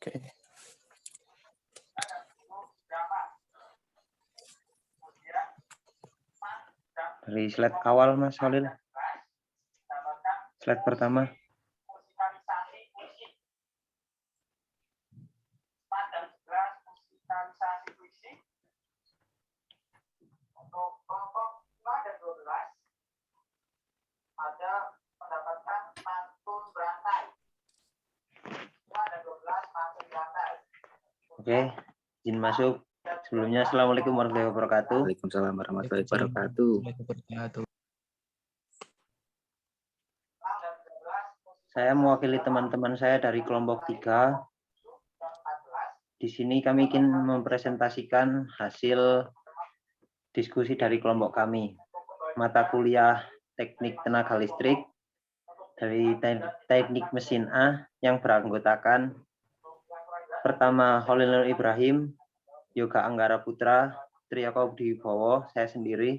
Oke. Dari slide awal Mas Holil. Slide pertama. Oke, izin masuk. Sebelumnya, Assalamualaikum warahmatullahi wabarakatuh. Waalaikumsalam warahmatullahi wabarakatuh. Saya mewakili teman-teman saya dari kelompok 3. Di sini kami ingin mempresentasikan hasil diskusi dari kelompok kami. Mata kuliah Teknik Tenaga Listrik dari Teknik Mesin A yang beranggotakan pertama Holil Nur Ibrahim, Yoga Anggara Putra, Triyakob Dibowo, saya sendiri,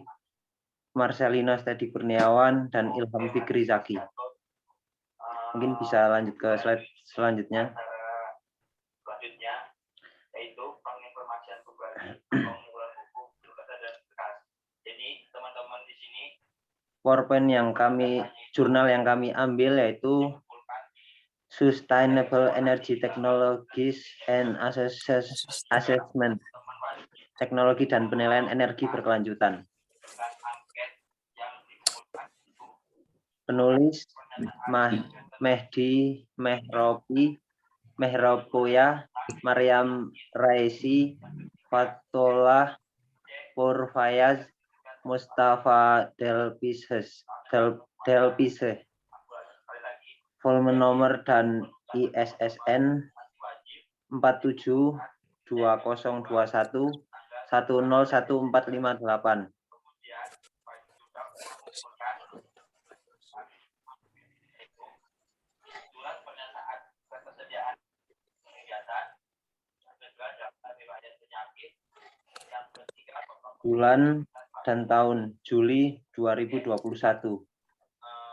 Marcelino Stedi Kurniawan, dan Ilham Fikri Zaki. Mungkin bisa lanjut ke slide selanjutnya. Yaitu penginformasian pribadi, pengumpulan buku, dan bekas. Jadi teman-teman di sini PowerPoint jurnal yang kami ambil yaitu Sustainable Energy Technologies and Assessment, teknologi dan penilaian energi berkelanjutan. Penulis Mehdi Mehropoya, Maryam Raisi, Fatullah Purfayaz, Mustafa Delpiseh. Volume nomor dan ISSN 472021101458. Bulan dan tahun Juli 2021.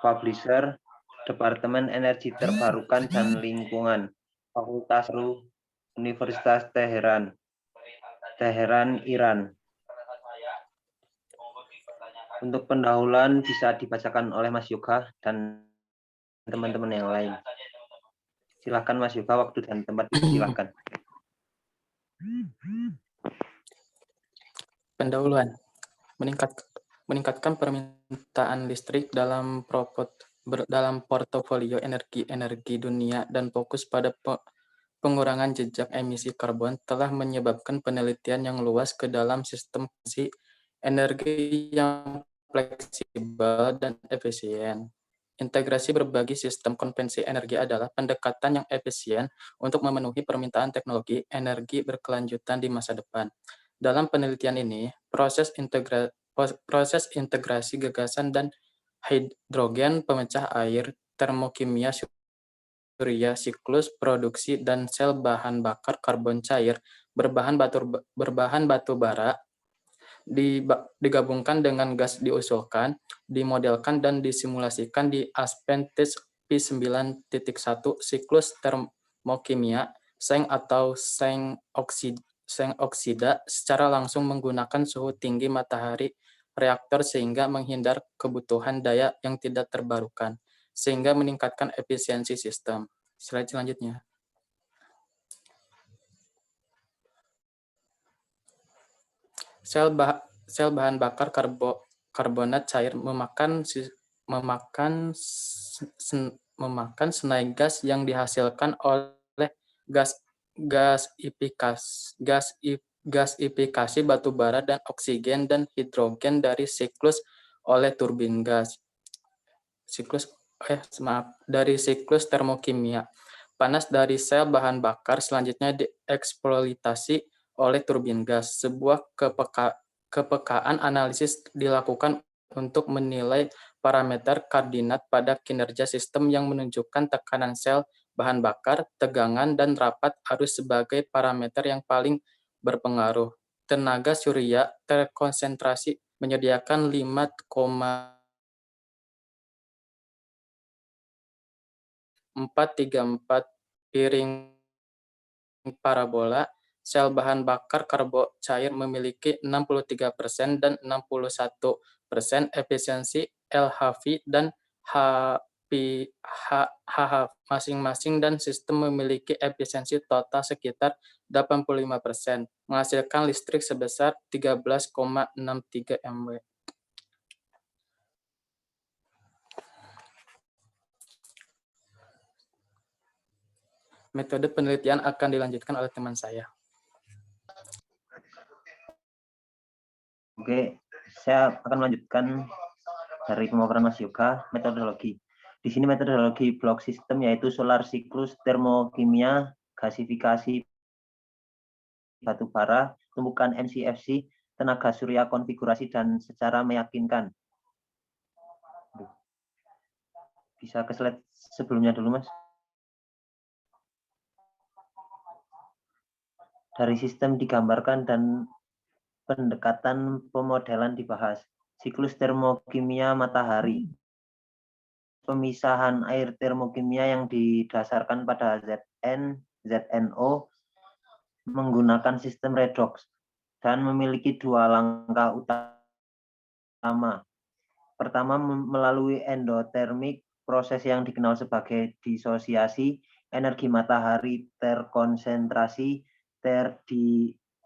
Publisher Departemen Energi Terbarukan dan Lingkungan, Fakultas RU, Universitas Teheran, Iran. Untuk pendahuluan bisa dibacakan oleh Mas Yoga dan teman-teman yang lain. Silakan Mas Yoga, waktu dan tempat silakan. Pendahuluan. Meningkatkan permintaan listrik dalam portofolio energi dunia dan fokus pada pengurangan jejak emisi karbon telah menyebabkan penelitian yang luas ke dalam sistem energi yang fleksibel dan efisien. Integrasi berbagai sistem konvensi energi adalah pendekatan yang efisien untuk memenuhi permintaan teknologi energi berkelanjutan di masa depan. Dalam penelitian ini, proses integrasi gagasan dan hidrogen pemecah air, termokimia surya, siklus produksi, dan sel bahan bakar karbon cair berbahan batu bara digabungkan dengan gas diusulkan, dimodelkan, dan disimulasikan di Aspen-TIS P9.1 siklus termokimia seng atau seng oksida secara langsung menggunakan suhu tinggi matahari reaktor sehingga menghindar kebutuhan daya yang tidak terbarukan, sehingga meningkatkan efisiensi sistem. Slide selanjutnya. Sel bahan bakar karbonat cair memakan senai gas yang dihasilkan oleh gasifikasi batu bara dan oksigen dan hidrogen dari siklus oleh turbin gas. Dari siklus termokimia. Panas dari sel bahan bakar selanjutnya dieksploitasi oleh turbin gas. Sebuah kepekaan analisis dilakukan untuk menilai parameter koordinat pada kinerja sistem yang menunjukkan tekanan sel bahan bakar, tegangan, dan rapat arus sebagai parameter yang paling berpengaruh. Tenaga surya terkonsentrasi menyediakan 5,434 piring parabola, sel bahan bakar karbo cair memiliki 63% dan 61% efisiensi LHV dan HH masing-masing, dan sistem memiliki efisiensi total sekitar 85%, menghasilkan listrik sebesar 13,63 MW. Metode penelitian akan dilanjutkan oleh teman saya. Oke, saya akan melanjutkan dari pemaparan Mas Yoga, metodologi. Di sini metodologi blok sistem yaitu solar siklus, termokimia, gasifikasi batu bara, tumbukan MCFC, tenaga surya, konfigurasi, dan secara meyakinkan. Bisa ke slide sebelumnya dulu, Mas. Dari sistem digambarkan dan pendekatan pemodelan dibahas. Siklus termokimia matahari. Pemisahan air termokimia yang didasarkan pada ZNO menggunakan sistem redox dan memiliki dua langkah utama. Pertama, melalui endotermik, proses yang dikenal sebagai disosiasi, energi matahari terkonsentrasi,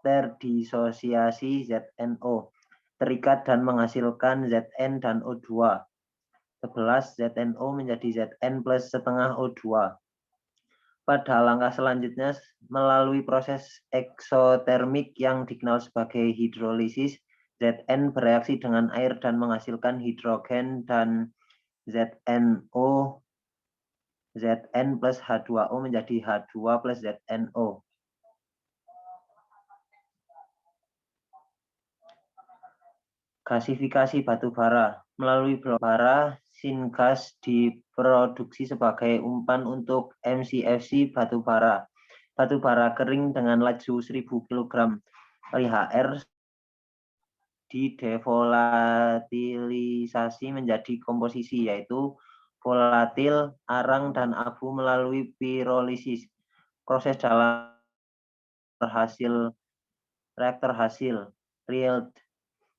terdisosiasi ZNO, terikat dan menghasilkan Zn dan O2. 11 ZNO menjadi Zn plus setengah O2. Pada langkah selanjutnya, melalui proses eksotermik yang dikenal sebagai hidrolisis, Zn bereaksi dengan air dan menghasilkan hidrogen dan ZNO, Zn plus H2O menjadi H2 plus ZNO. Gasifikasi batu bara. Melalui bara, syngas diproduksi sebagai umpan untuk MCFC batu bara. Batu bara kering dengan laju 1000 kg LHR didevolatilisasi menjadi komposisi, yaitu volatil, arang, dan abu melalui pirolisis. Proses dalam reaktor hasil yield.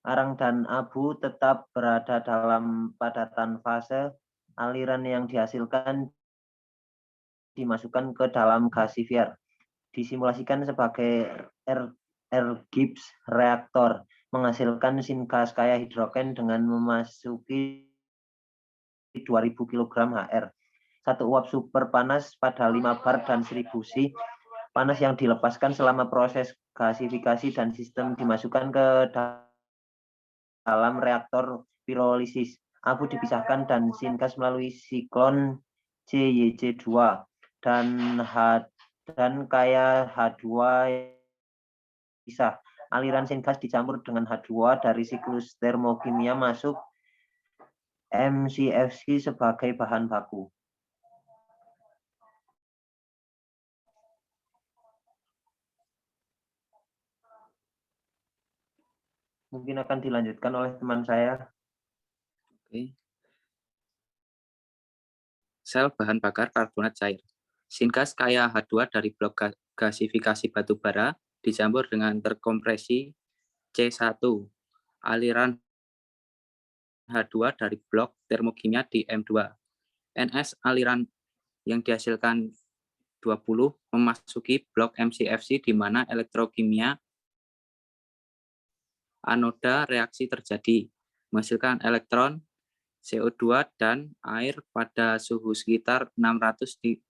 Arang dan abu tetap berada dalam padatan fase. Aliran yang dihasilkan dimasukkan ke dalam gasifier. Disimulasikan sebagai Gibbs reaktor, menghasilkan syngas kaya hidrogen dengan memasuki 2000 kg HR. Satu uap super panas pada 5 bar dan 1000 C. Panas yang dilepaskan selama proses gasifikasi dan sistem dimasukkan ke dalam reaktor pirolisis. Abu dipisahkan dan syngas melalui siklon CYC2 dan kaya H2 pisah. Aliran syngas dicampur dengan H2 dari siklus termokimia masuk MCFC sebagai bahan baku. Mungkin akan dilanjutkan oleh teman saya. Oke. Sel bahan bakar karbonat cair. Syngas kaya H2 dari blok gasifikasi batu bara dicampur dengan terkompresi C1. Aliran H2 dari blok termokimia di M2. NS aliran yang dihasilkan 20 memasuki blok MCFC di mana elektrokimia anoda reaksi terjadi, menghasilkan elektron, CO2, dan air pada suhu sekitar 650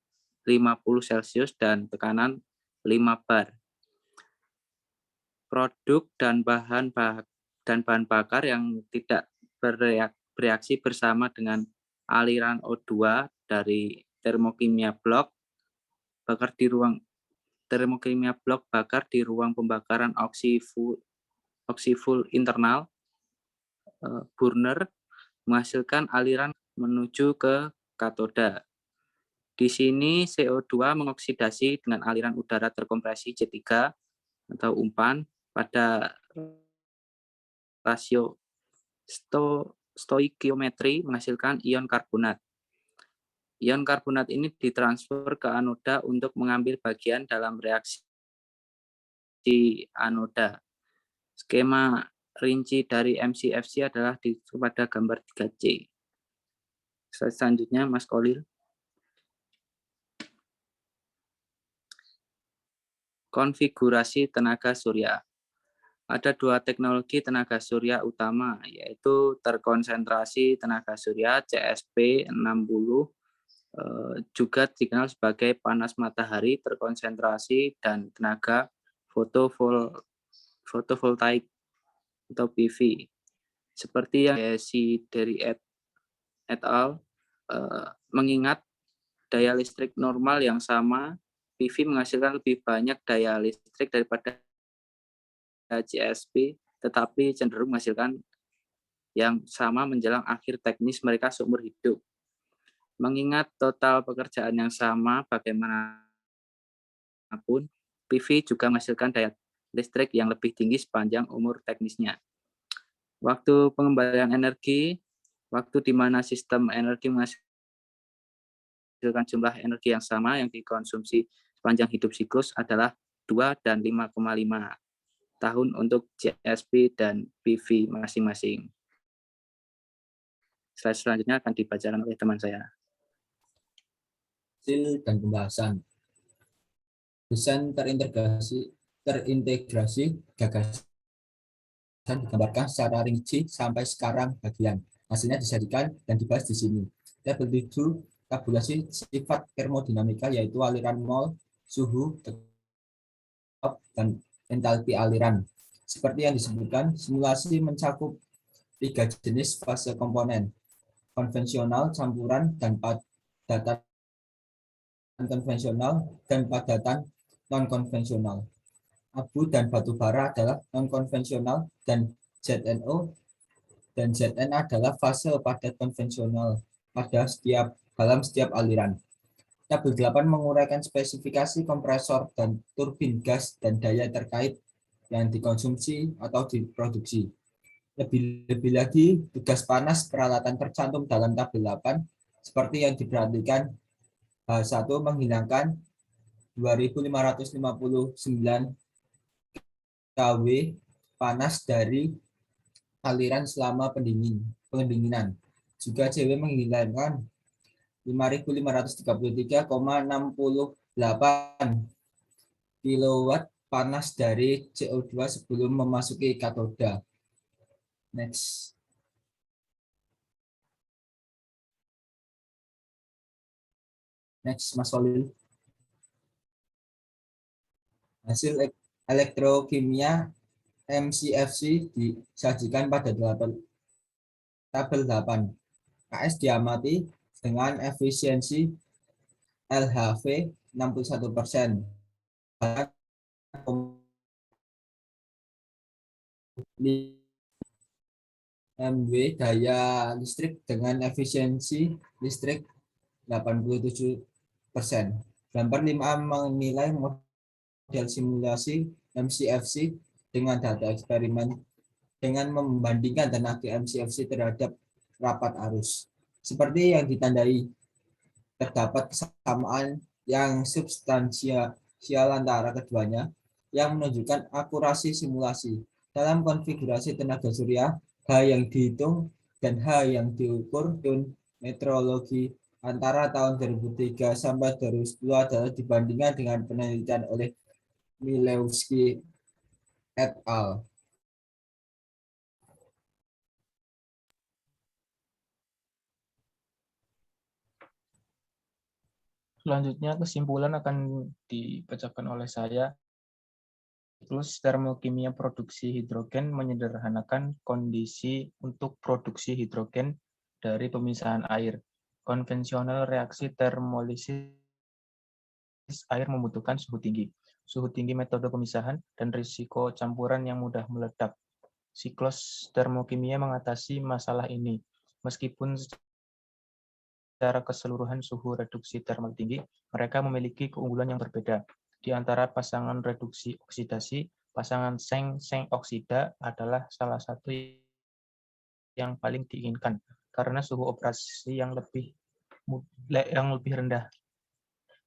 Celcius dan tekanan 5 bar. Produk dan bahan bakar yang tidak bereaksi bersama dengan aliran O2 dari termokimia blok bakar di ruang pembakaran oksiful internal burner, menghasilkan aliran menuju ke katoda. Di sini CO2 mengoksidasi dengan aliran udara terkompresi C3 atau umpan pada rasio stoikiometri menghasilkan ion karbonat. Ion karbonat ini ditransfer ke anoda untuk mengambil bagian dalam reaksi anoda. Skema rinci dari MCFC adalah pada gambar 3C. Selanjutnya, Mas Kolil. Konfigurasi tenaga surya. Ada dua teknologi tenaga surya utama, yaitu terkonsentrasi tenaga surya CSP 60, juga dikenal sebagai panas matahari terkonsentrasi, dan tenaga fotovoltaik atau PV. Seperti yang dari et al. Mengingat daya listrik normal yang sama, PV menghasilkan lebih banyak daya listrik daripada CSP, tetapi cenderung menghasilkan yang sama menjelang akhir teknis mereka seumur hidup. Mengingat total pekerjaan yang sama, bagaimanapun, PV juga menghasilkan daya listrik yang lebih tinggi sepanjang umur teknisnya. Waktu pengembalian energi, waktu di mana sistem energi menghasilkan jumlah energi yang sama yang dikonsumsi sepanjang hidup siklus adalah 2 dan 5,5 tahun untuk CSP dan PV masing-masing. Slide selanjutnya akan dibacakan oleh teman saya. Hasil dan pembahasan. Desain terintegrasi gagasan digambarkan secara rinci sampai sekarang bagian. Hasilnya disajikan dan dibahas di sini. Tabel 7, tabulasi sifat termodinamika, yaitu aliran mol, suhu, dan entalpi aliran. Seperti yang disebutkan, simulasi mencakup 3 jenis fase komponen, konvensional, campuran, dan padatan konvensional, dan padatan non-konvensional. Abu dan batu bara adalah non-konvensional, dan ZNO dan Zn adalah fase padat konvensional dalam setiap aliran. Tabel 8 menguraikan spesifikasi kompresor dan turbin gas dan daya terkait yang dikonsumsi atau diproduksi. Lebih lagi, tugas panas peralatan tercantum dalam tabel 8 seperti yang diperhatikan. H1 menghilangkan 2559 kW panas dari aliran selama pendinginan. Juga CW menghilangkan 5.533,68 kW panas dari CO2 sebelum memasuki katoda. Next. Next, Mas Solil. Hasil elektrokimia MCFC disajikan pada tabel 8. KS diamati dengan efisiensi LHV 61%. MW daya listrik dengan efisiensi listrik 87%. Gambar 5 menilai model simulasi MCFC dengan data eksperimen dengan membandingkan tenaga MCFC terhadap rapat arus. Seperti yang ditandai, terdapat kesamaan yang substansial antara keduanya yang menunjukkan akurasi simulasi. Dalam konfigurasi tenaga surya, H yang dihitung dan H yang diukur meteorologi antara tahun 2003 sampai 2010 adalah dibandingkan dengan penelitian oleh Milewski et al. Selanjutnya kesimpulan akan dibacakan oleh saya. Siklus termokimia produksi hidrogen menyederhanakan kondisi untuk produksi hidrogen dari pemisahan air. Konvensional reaksi termolisis air membutuhkan suhu tinggi metode pemisahan, dan risiko campuran yang mudah meledak. Siklus termokimia mengatasi masalah ini. Meskipun secara keseluruhan suhu reduksi termal tinggi, mereka memiliki keunggulan yang berbeda. Di antara pasangan reduksi oksidasi, pasangan seng oksida adalah salah satu yang paling diinginkan karena suhu operasi yang lebih yang lebih rendah.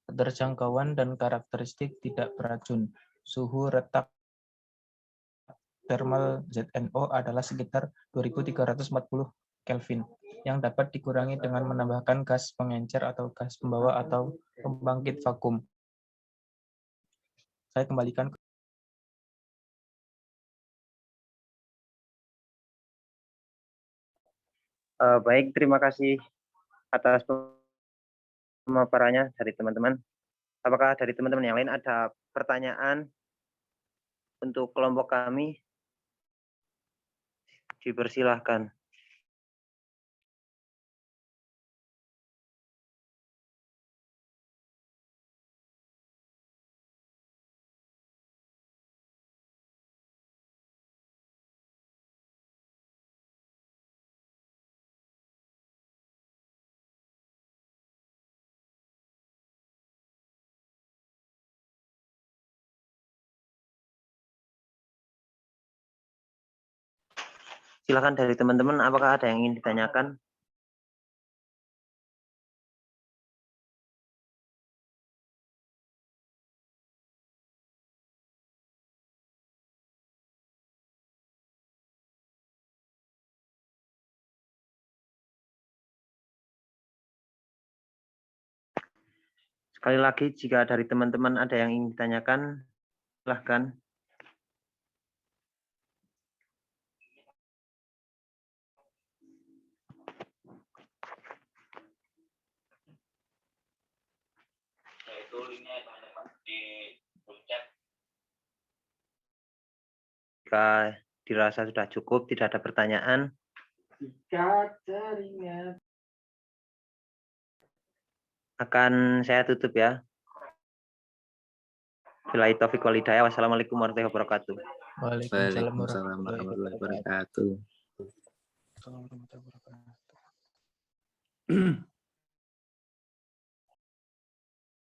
Keterjangkauan dan karakteristik tidak beracun. Suhu retak thermal ZNO adalah sekitar 2340 Kelvin yang dapat dikurangi dengan menambahkan gas pengencer atau gas pembawa atau pembangkit vakum. Saya kembalikan ke Baik, terima kasih atas pemaparannya dari teman-teman. Apakah dari teman-teman yang lain ada pertanyaan untuk kelompok kami? Dipersilahkan. Silakan dari teman-teman, apakah ada yang ingin ditanyakan? Sekali lagi, jika dari teman-teman ada yang ingin ditanyakan, silahkan. Jika dirasa sudah cukup, tidak ada pertanyaan, akan saya tutup ya. Billahi taufiq wal hidayah. Wassalamualaikum warahmatullahi wabarakatuh. Waalaikumsalam Waalaikumsalam warahmatullahi wabarakatuh. warahmatullahi wabarakatuh.